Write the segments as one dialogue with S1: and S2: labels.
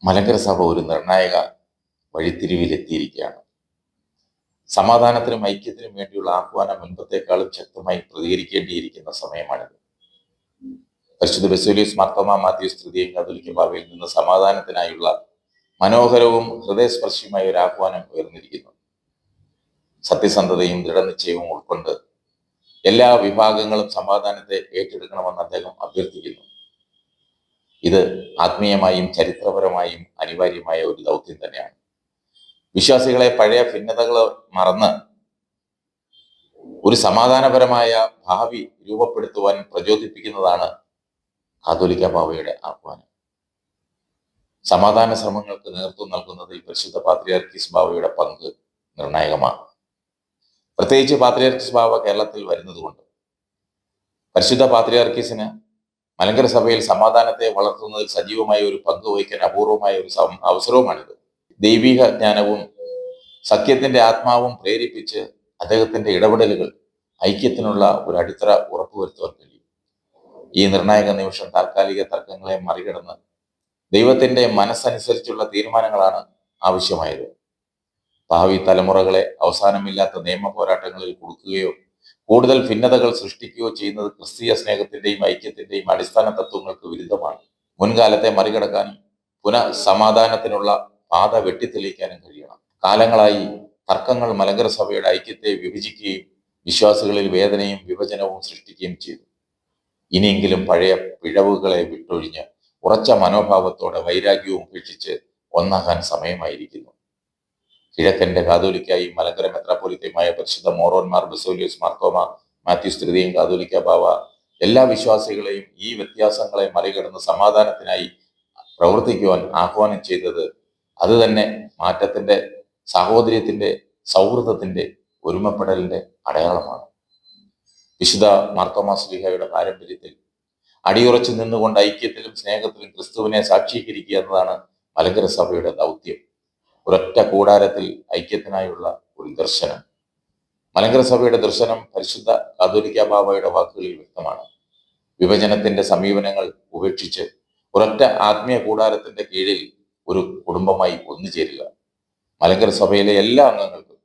S1: മലങ്കര സഭ ഒരു നിർണായക വഴിത്തിരിവിലെത്തിയിരിക്കുകയാണ്. സമാധാനത്തിനും ഐക്യത്തിനും വേണ്ടിയുള്ള ആഹ്വാനം മുൻപത്തെക്കാളും ശക്തമായി പ്രതികരിക്കേണ്ടിയിരിക്കുന്ന സമയമാണിത്. പരിശുദ്ധ ബസേലിയോസ് മാർത്തോമാ മാത്യൂസ് തൃതീയ കാതോലിക്ക ബാവയിൽ നിന്ന് സമാധാനത്തിനായുള്ള മനോഹരവും ഹൃദയസ്പർശിയുമായ ഒരു ആഹ്വാനം ഉയർന്നിരിക്കുന്നു. സത്യസന്ധതയും ദൃഢനിശ്ചയവും ഉൾക്കൊണ്ട് എല്ലാ വിഭാഗങ്ങളും സമാധാനത്തെ ഏറ്റെടുക്കണമെന്ന് അദ്ദേഹം അഭ്യർത്ഥിക്കുന്നു. ഇത് ആത്മീയമായും ചരിത്രപരമായും അനിവാര്യമായ ഒരു ദൗത്യം തന്നെയാണ്. വിശ്വാസികളെ പഴയ ഭിന്നതകൾ മറന്ന് ഒരു സമാധാനപരമായ ഭാവി രൂപപ്പെടുത്തുവാൻ പ്രചോദിപ്പിക്കുന്നതാണ് കാതോലിക്ക ബാവയുടെ ആഹ്വാനം. സമാധാന ശ്രമങ്ങൾക്ക് നേതൃത്വം നൽകുന്നതിൽ പരിശുദ്ധ പാത്രിയാർക്കീസ് ബാവയുടെ പങ്ക് നിർണായകമാണ്. പ്രത്യേകിച്ച് പാത്രിയാർക്കീസ് ബാവ കേരളത്തിൽ വരുന്നതുകൊണ്ട് പരിശുദ്ധ പാത്രിയാർക്കീസിന് മലങ്കര സഭയിൽ സമാധാനത്തെ വളർത്തുന്നതിൽ സജീവമായ ഒരു പങ്ക് വഹിക്കാൻ അപൂർവമായ ഒരു അവസരവുമാണിത്. ദൈവിക ജ്ഞാനവും സത്യത്തിന്റെ ആത്മാവും പ്രേരിപ്പിച്ച് അദ്ദേഹത്തിന്റെ ഇടപെടലുകൾ ഐക്യത്തിനുള്ള ഒരു അടിത്തറ ഉറപ്പുവരുത്തുവാൻ കഴിയും. ഈ നിർണായക നിമിഷം താൽക്കാലിക തർക്കങ്ങളെ മറികടന്ന് ദൈവത്തിന്റെ മനസ്സനുസരിച്ചുള്ള തീരുമാനങ്ങളാണ് ആവശ്യമായത്. ഭാവി തലമുറകളെ അവസാനമില്ലാത്ത നിയമ പോരാട്ടങ്ങളിൽ കൊടുക്കുകയോ കൂടുതൽ ഭിന്നതകൾ സൃഷ്ടിക്കുകയോ ചെയ്യുന്നത് ക്രിസ്തീയ സ്നേഹത്തിന്റെയും ഐക്യത്തിന്റെയും അടിസ്ഥാന തത്വങ്ങൾക്ക് വിരുദ്ധമാണ്. മുൻകാലത്തെ മറികടക്കാനും പുനഃസമാധാനത്തിനുള്ള പാത വെട്ടിത്തെളിയിക്കാനും കഴിയണം. കാലങ്ങളായി തർക്കങ്ങൾ മലങ്കര സഭയുടെ ഐക്യത്തെ വിഭജിക്കുകയും വിശ്വാസികളിൽ വേദനയും വിഭജനവും സൃഷ്ടിക്കുകയും ചെയ്തു. ഇനിയെങ്കിലും പഴയ പിഴവുകളെ വിട്ടൊഴിഞ്ഞ് ഉറച്ച മനോഭാവത്തോടെ വൈരാഗ്യവും ഉപേക്ഷിച്ച് ഒന്നാകാൻ സമയമായിരിക്കുന്നു. കിഴക്കന്റെ കാതോലിക്കായും മലങ്കര മെത്രാപ്പൊലീത്തയുമായ പരിശുദ്ധ മോറോന്മാർ ബസേലിയോസ് മാർത്തോമാ മാത്യൂസ് തൃതീയ കാതോലിക്ക ബാവ എല്ലാ വിശ്വാസികളെയും ഈ വ്യത്യാസങ്ങളെ മറികടന്ന് സമാധാനത്തിനായി പ്രവർത്തിക്കുവാൻ ആഹ്വാനം ചെയ്തത് അത് തന്നെ മാറ്റത്തിന്റെ, സാഹോദര്യത്തിന്റെ, സൗഹൃദത്തിന്റെ, ഒരുമപ്പെടലിന്റെ അടയാളമാണ്. വിശുദ്ധ മാർത്തോമാ ശ്ലീഹായുടെ പാരമ്പര്യത്തിൽ അടിയുറച്ചു നിന്നുകൊണ്ട് ഐക്യത്തിലും സ്നേഹത്തിലും ക്രിസ്തുവിനെ സാക്ഷീകരിക്കുക എന്നതാണ് മലങ്കര സഭയുടെ ദൗത്യം. ഒരൊറ്റ കൂടാരത്തിൽ ഐക്യത്തിനായുള്ള ഒരു ദർശനം. മലങ്കര സഭയുടെ ദർശനം പരിശുദ്ധ കാതോലിക്ക ബാവയുടെ വാക്കുകളിൽ വ്യക്തമാണ്. വിഭജനത്തിന്റെ സമീപനങ്ങൾ ഉപേക്ഷിച്ച് ഒരൊറ്റ ആത്മീയ കൂടാരത്തിന്റെ കീഴിൽ ഒരു കുടുംബമായി ഒന്നുചേരുക. മലങ്കര സഭയിലെ എല്ലാ അംഗങ്ങൾക്കും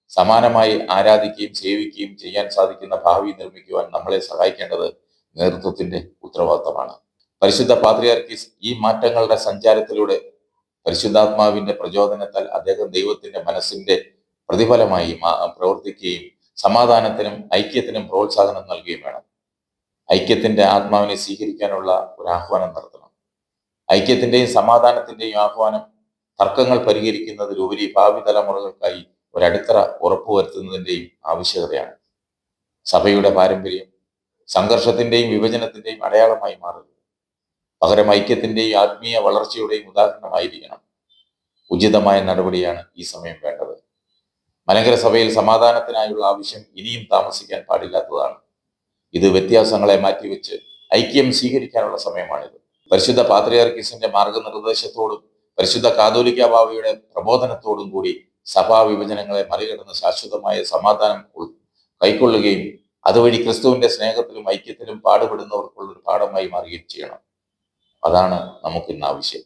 S1: സമാനമായി ആരാധിക്കുകയും സേവിക്കുകയും ചെയ്യാൻ സാധിക്കുന്ന ഭാവി നിർമ്മിക്കുവാൻ നമ്മളെ സഹായിക്കേണ്ടത് നേതൃത്വത്തിന്റെ ഉത്തരവാദിത്തമാണ്. പരിശുദ്ധ പാത്രിയാർക്കീസ് ഈ മാറ്റങ്ങളുടെ സഞ്ചാരത്തിലൂടെ പരിശുദ്ധാത്മാവിന്റെ പ്രചോദനത്താൽ അദ്ദേഹം ദൈവത്തിന്റെ മനസ്സിന്റെ പ്രതിഫലമായി പ്രവർത്തിക്കുകയും സമാധാനത്തിനും ഐക്യത്തിനും പ്രോത്സാഹനം നൽകുകയും വേണം. ഐക്യത്തിന്റെ ആത്മാവിനെ സ്വീകരിക്കാനുള്ള ഒരു ആഹ്വാനം നടത്തണം. ഐക്യത്തിന്റെയും സമാധാനത്തിന്റെയും ആഹ്വാനം തർക്കങ്ങൾ പരിഹരിക്കുന്നതിലുപരി ഭാവി തലമുറകൾക്കായി ഒരടിത്തറ ഉറപ്പുവരുത്തുന്നതിന്റെയും ആവശ്യകതയാണ്. സഭയുടെ പാരമ്പര്യം സംഘർഷത്തിന്റെയും വിഭജനത്തിന്റെയും അടയാളമായി മാറുന്നു. പകരം ഐക്യത്തിന്റെയും ആത്മീയ വളർച്ചയുടെയും ഉദാഹരണമായിരിക്കണം. ഉചിതമായ നടപടിയാണ് ഈ സമയം വേണ്ടത്. മലങ്കര സഭയിൽ സമാധാനത്തിനായുള്ള ആവശ്യം ഇനിയും താമസിക്കാൻ പാടില്ലാത്തതാണ്. ഇത് വ്യത്യാസങ്ങളെ മാറ്റിവെച്ച് ഐക്യം സ്വീകരിക്കാനുള്ള സമയമാണിത്. പരിശുദ്ധ പാത്രിയാർക്കീസിന്റെ മാർഗനിർദ്ദേശത്തോടും പരിശുദ്ധ കാതോലിക്ക ബാവയുടെ പ്രബോധനത്തോടും കൂടി സഭാ വിഭജനങ്ങളെ മറികടന്ന് ശാശ്വതമായ സമാധാനം കൈക്കൊള്ളുകയും അതുവഴി ക്രിസ്തുവിന്റെ സ്നേഹത്തിലും ഐക്യത്തിലും പാടുപെടുന്നവർക്കുള്ള ഒരു പാഠമായി മാറുകയും ചെയ്യണം. അതാണ് നമുക്കിന്ന് ആവശ്യം.